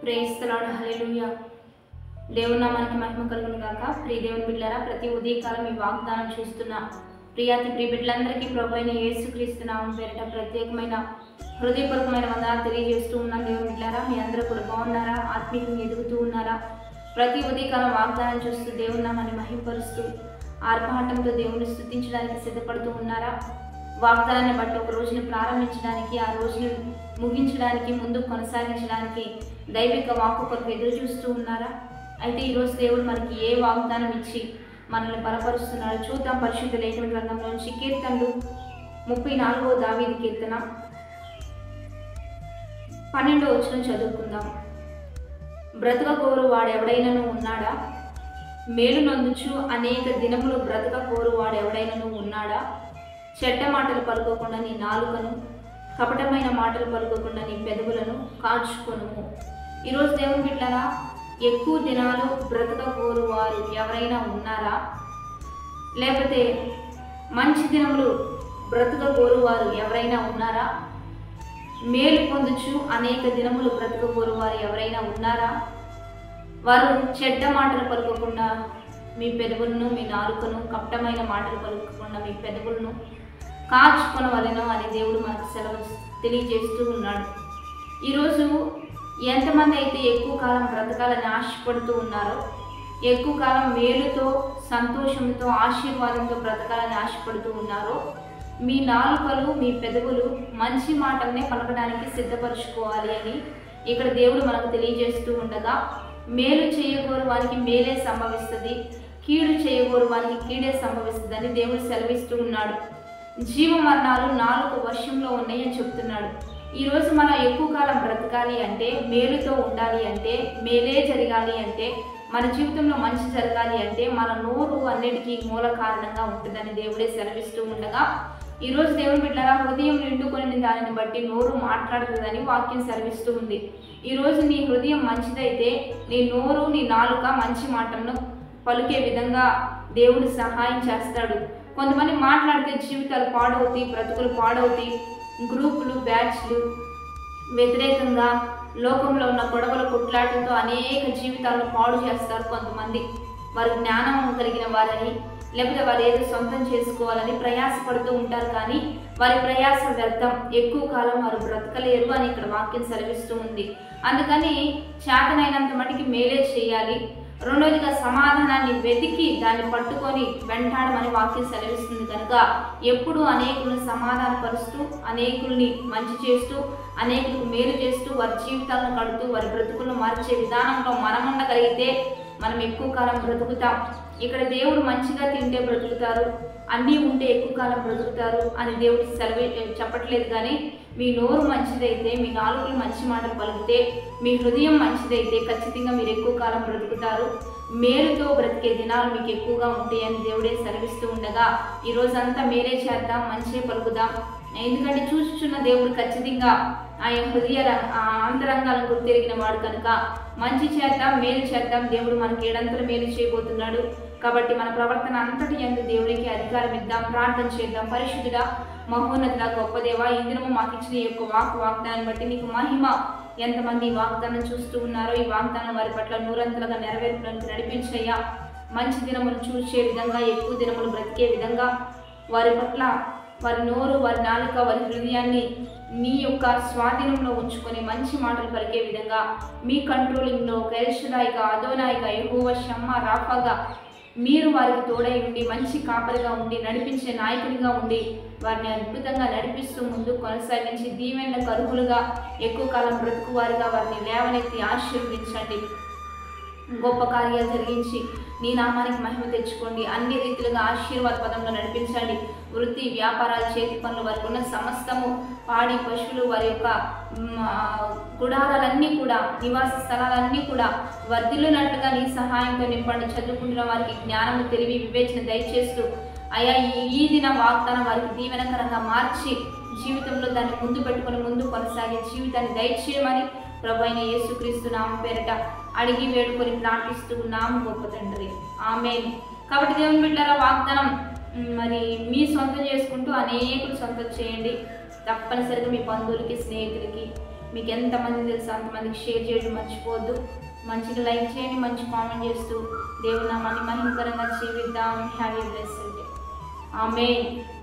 Praise the lord, హల్లెలూయా. దేవుని నామానికి మహిమ కలుగును గాక. ప్రియ దేవుని బిడ్డలారా, ప్రతి ఉదయకాలం ఈ వాగ్దానం చూస్తున్న ప్రియాతి ప్రియ బిడ్డలందరికీ ప్రభువైన యేసుక్రీస్తు నామం పేరిట ప్రత్యేకమైన హృదయపూర్వకమైన వందనాలు తెలియజేస్తూ ఉన్నాను. దేవుని బిడ్డలారా, మీ అందరూ కూడా బాగున్నారా? ఆత్మీయంగా ఎదుగుతూ ఉన్నారా? ప్రతి ఉదయకాలం వాగ్దానం చూస్తూ దేవుని నామాన్ని మహిమపరుస్తూ ఆర్భాటంతో దేవుని స్తుతించడానికి సిద్ధపడుతూ ఉన్నారా? వాగ్దానాన్ని బట్టి ఒక రోజుని ప్రారంభించడానికి, ఆ రోజుని ముగించడానికి, ముందుకు కొనసాగించడానికి దైవిక వాక్కు కొరకు ఎదురు చూస్తూ ఉన్నారా? అయితే ఈరోజు దేవుడు మనకి ఏ వాగ్దానం ఇచ్చి మనల్ని బలపరుస్తున్నాడు చూద్దాం. పరిశుద్ధ లేఖన గ్రంథంలోంచి కీర్తనలు 34వ దావీదు కీర్తన 12వ వచనం చదువుకుందాం. బ్రతుక కోరు వాడెవడైనను ఉన్నాడా? మేలు నందుచు అనేక దినములు బ్రతుక కోరు వాడెవడైనను ఉన్నాడా? చెడ్డ మాటలు పలుకోకుండా నీ నాలుకను, కపటమైన మాటలు పలుకోకుండా నీ పెదవులను కాచుకొనుము. ఈరోజు దేవుని బిడ్డలారా, ఎక్కువ దినాలు బ్రతక కోరు వారు ఎవరైనా ఉన్నారా? లేకపోతే మంచి దినములు బ్రతక కోరు వారు ఎవరైనా ఉన్నారా? మేలు పొందుచు అనేక దినములు బ్రతక కోరు వారు ఎవరైనా ఉన్నారా? వారు చెడ్డ మాటలు పలుకోకుండా మీ పెదవులను, మీ నాలుకను, కపటమైన మాటలు పలుకోకుండా మీ పెదవులను కాచుకొనవలెను అని దేవుడు మనకు సెలవు తెలియజేస్తూ ఉన్నాడు. ఈరోజు ఎంతమంది అయితే ఎక్కువ కాలం బ్రతకాలని ఆశపడుతూ ఉన్నారో, ఎక్కువ కాలం మేలుతో, సంతోషంతో, ఆశీర్వాదంతో బ్రతకాలని ఆశపడుతూ ఉన్నారో, మీ నాలుకలు, మీ పెదవులు మంచి మాటలనే పలకడానికి సిద్ధపరచుకోవాలి అని ఇక్కడ దేవుడు మనకు తెలియజేస్తూ ఉండగా, మేలు చేయగోరు వారికి మేలే సంభవిస్తుంది, కీడు చేయగోరు వారికి కీడే సంభవిస్తుంది అని దేవుడు సెలవిస్తూ ఉన్నాడు. జీవ మరణాలు నాలుక వశంలో ఉన్నాయని చెప్తున్నాడు. ఈరోజు మనం ఎక్కువ కాలం బ్రతకాలి అంటే, మేలుతో ఉండాలి అంటే, మేలే జరగాలి అంటే, మన జీవితంలో మంచి జరగాలి అంటే మన నోరు అన్నిటికీ మూల కారణంగా ఉంటుందని దేవుడే సెలవిస్తూ ఉండగా, ఈరోజు దేవుని బిడ్డలారా, హృదయం నిండుకొని దానిని బట్టి నోరు మాట్లాడుతుందని వాక్యం సెలవిస్తూ ఉంది. ఈరోజు నీ హృదయం మంచిదైతే నీ నోరు, నీ నాలుక మంచి మాటలను పలికే విధంగా దేవుడు సహాయం చేస్తాడు. కొంతమంది మాట్లాడితే జీవితాలు పాడవుతాయి, బ్రతుకులు పాడవుతాయి. గ్రూపులు, బ్యాచ్లు వ్యతిరేకంగా లోకంలో ఉన్న గొడవల కొట్లాటలతో అనేక జీవితాలను పాడు చేస్తారు. కొంతమంది వారి జ్ఞానం కలిగిన వారని, లేకపోతే వారు ఏదో సొంతం చేసుకోవాలని ప్రయాసపడుతూ ఉంటారు. కానీ వారి ప్రయాస వ్యర్థం, ఎక్కువ కాలం వారు బ్రతకలేరు అని ఇక్కడ వాక్యం సెలవిస్తూ ఉంది. అందుకని చేతనైనంత మటుకి మేలే చేయాలి. రెండోదిగా సమాధానాన్ని వెతికి దాన్ని పట్టుకొని వెంటాడమని వాక్యం సెలవిస్తుంది. కనుక ఎప్పుడు అనేకులను సమాధానపరుస్తూ, అనేకుల్ని మంచి చేస్తూ, అనేకులకు మేలు చేస్తూ, వారి జీవితాలను కడుతూ, వారి బ్రతుకులను మార్చే విధానంలో మనం ఉండగలిగితే మనం ఎక్కువ కాలం బ్రతుకుతాం. ఇక్కడ దేవుడు మంచిగా తింటే బ్రతుకుతారు, అన్నీ ఉంటే ఎక్కువ కాలం బ్రతుకుతారు అని దేవుడు చెప్పట్లేదు. కానీ మీ నోరు మంచిదైతే, మీ నాలుగులు మంచి మాటలు పలికితే, మీ హృదయం మంచిదైతే ఖచ్చితంగా మీరు ఎక్కువ కాలం బ్రతుకుతారు. మేలుతో బ్రతికే దినాలు మీకు ఎక్కువగా ఉంటాయని దేవుడే సెలవిస్తూ ఉండగా, ఈరోజంతా మేలే చేద్దాం, మంచిగా పలుకుదాం. ఎందుకంటే చూచుచున్న దేవుడు ఖచ్చితంగా ఆయన హృదయ అంతరంగాలను గుర్తెరిగిన వాడు కనుక మంచి చేద్దాం, మేలు చేద్దాం. దేవుడు మనకి ఏడంతలు మేలు చేయబోతున్నాడు. కాబట్టి మన ప్రవర్తన అంతటి యందు దేవుడికి అధికారం ఇద్దాం. ప్రార్థన చేద్దాం. పరిశుద్ధుడా, మహోన్నతుడ, గొప్ప దేవ, ఈ దినము మాకు ఇచ్చిన ఈ యొక్క వాగ్దానాన్ని బట్టి నీకు మహిమ. ఎంతమంది ఈ వాగ్దానం చూస్తూ ఉన్నారో, ఈ వాగ్దానం వారి పట్ల నూరంతలుగా నెరవేర్పులకు నడిపించయ్యా. మంచి దినములు చూసే విధంగా, ఎక్కువ దినములు బ్రతికే విధంగా వారి పట్ల వారి నోరు, వారి నాలుక, వారి హృదయాన్ని మీ యొక్క స్వాధీనంలో ఉంచుకొని మంచి మాటలు పలికే విధంగా, మీ కంట్రోలింగ్లో ఎల్షదాయిగా, అదోనాయిగా, యెహోవా షమ్మా, రాఫాగా మీరు వారికి తోడై ఉండి, మంచి కాపరిగా ఉండి, నడిపించే నాయకునిగా ఉండి, వారిని అద్భుతంగా నడిపిస్తూ ముందు కొనసాగించి దీవెనలకు అర్హులుగా ఎక్కువ కాలం బ్రతుకు వారిగా వారిని లేవనెత్తి ఆశీర్వదించండి. గొప్ప కార్యాలు జరిగించి నీ నామానికి మహిమ తెచ్చుకోండి. అన్ని రీతిలుగా ఆశీర్వాద పదంలో నడిపించండి. వృత్తి, వ్యాపారాలు, చేతి పనులు, వారికి ఉన్న సమస్తము, పాడి పశువులు, వారి యొక్క గుడారాలన్నీ కూడా, నివాస స్థలాలన్నీ కూడా వర్ధిల్లునట్లుగా నీ సహాయంతో నింపండి. చదువుకుంటున్న వారికి జ్ఞానము, తెలివి, వివేచన దయచేస్తూ అయ్యా ఈ దిన వాగ్దానం వారికి దీవెనకరంగా మార్చి జీవితంలో దాన్ని ముందు పెట్టుకొని ముందు కొనసాగే జీవితాన్ని దయచేయమని ప్రభువైన యేసుక్రీస్తు నామం పేరిట అడిగి వేడుకొని ప్రార్థిస్తూ ఉన్నాము గొప్ప తండ్రి, ఆమేన్. కాబట్టి దేవుని బిడ్డలారా, వాగ్దానం మరి మీ సొంతం చేసుకుంటూ అనేకులు సొంతం చేయండి. తప్పనిసరిగా మీ బంధువులకి, స్నేహితులకి, మీకు ఎంతమంది తెలుసు అంతమందికి షేర్ చేయడం మర్చిపోవద్దు. మంచిగా లైక్ చేయండి, మంచి కామెంట్ చేస్తూ దేవుని నామాన్ని మహిమకరంగా జీవిద్దాం. Have a blessed day. Amen.